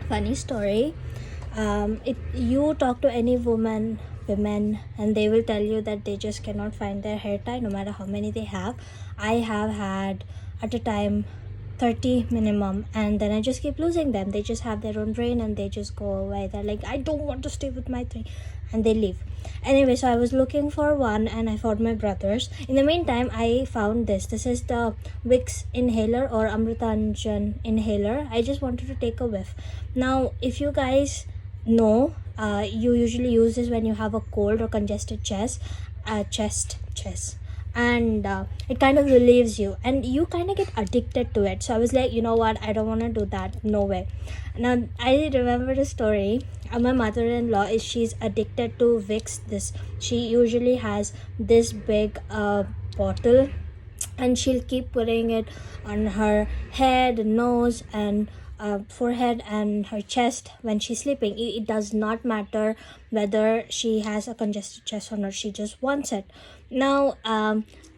Funny story. If you talk to any women, and they will tell you that they just cannot find their hair tie no matter how many they have. I have had at a time 30 minimum, and then I just keep losing them. They just have their own brain and they just go away. They're like, I don't want to stay with my three, and they leave. Anyway, so I was looking for one and I found my brother's. In the meantime, I found this is the Vicks inhaler or Amritanjan inhaler. I just wanted to take a whiff. Now if you guys know, you usually use this when you have a cold or congested chest, and it kind of relieves you and you kind of get addicted to it. So I was like, you know what, I don't want to do that, no way. Now I remember the story. My mother-in-law she's addicted to Vicks. She usually has this big bottle, and she'll keep putting it on her head, nose, and forehead and her chest when she's sleeping. It does not matter whether she has a congested chest or not, she just wants it. Now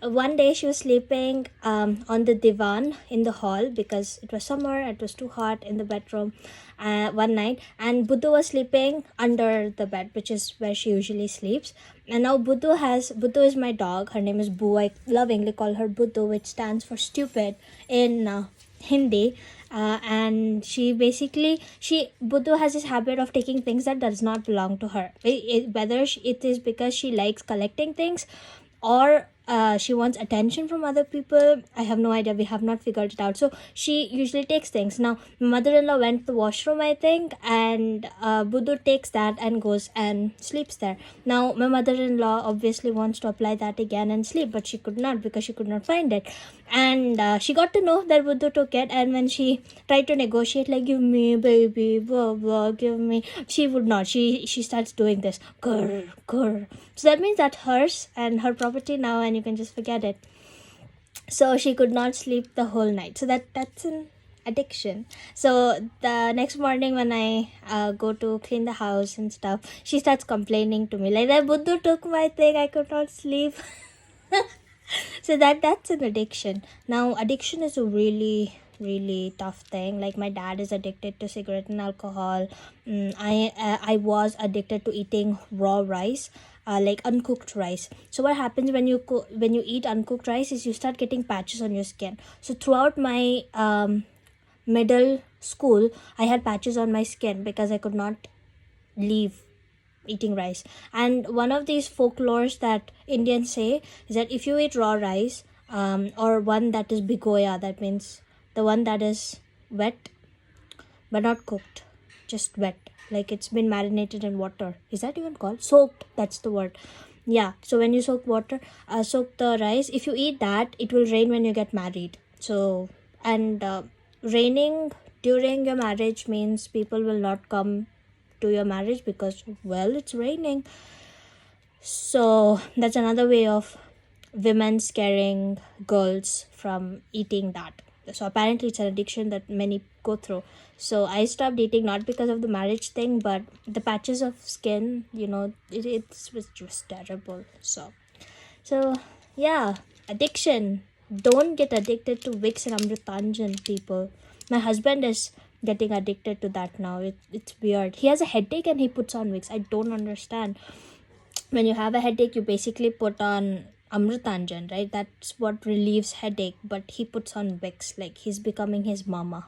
one day she was sleeping on the divan in the hall because it was summer, it was too hot in the bedroom one night, and Buddha was sleeping under the bed, which is where she usually sleeps. And now Buddha is my dog. Her name is Boo. I lovingly call her Buddha, which stands for stupid in Hindi. And she Buddha has this habit of taking things that does not belong to her. Whether it is because she likes collecting things or she wants attention from other people, I have no idea. We have not figured it out. So she usually takes things. Now my mother-in-law went to the washroom, I think, and Buddha takes that and goes and sleeps there. Now my mother-in-law obviously wants to apply that again and sleep, but she could not because she could not find it. And she got to know that Buddha took it, and when she tried to negotiate, like, give me baby, blah blah, give me, she would not. She starts doing this, grr grr. So that means that's hers and her property now, and you can just forget it. So she could not sleep the whole night. So that's an addiction. So the next morning when I go to clean the house and stuff, she starts complaining to me like, that Buddha took my thing, I could not sleep. So that's an addiction. Now addiction is a really tough thing. Like, my dad is addicted to cigarette and alcohol. I was addicted to eating raw rice, like uncooked rice. So what happens when you eat uncooked rice is you start getting patches on your skin. So throughout my middle school, I had patches on my skin because I could not leave eating rice. And one of these folklores that Indians say is that if you eat raw rice, or one that is bigoya, that means the one that is wet but not cooked, just wet, like it's been marinated in water. Is that even called soaked? That's the word. Yeah, so when you soak the rice, if you eat that, it will rain when you get married. So, and raining during your marriage means people will not come to your marriage because, well, it's raining. So that's another way of women scaring girls from eating that. So apparently it's an addiction that many go through. So I stopped eating, not because of the marriage thing, but the patches of skin, it was just terrible. So yeah, addiction. Don't get addicted to Vicks and Amritanjan, people. My husband is getting addicted to that now. It's weird. He has a headache and he puts on Vicks. I don't understand. When you have a headache, you basically put on Amritanjan, right? That's what relieves headache. But he puts on Vicks, like he's becoming his mama.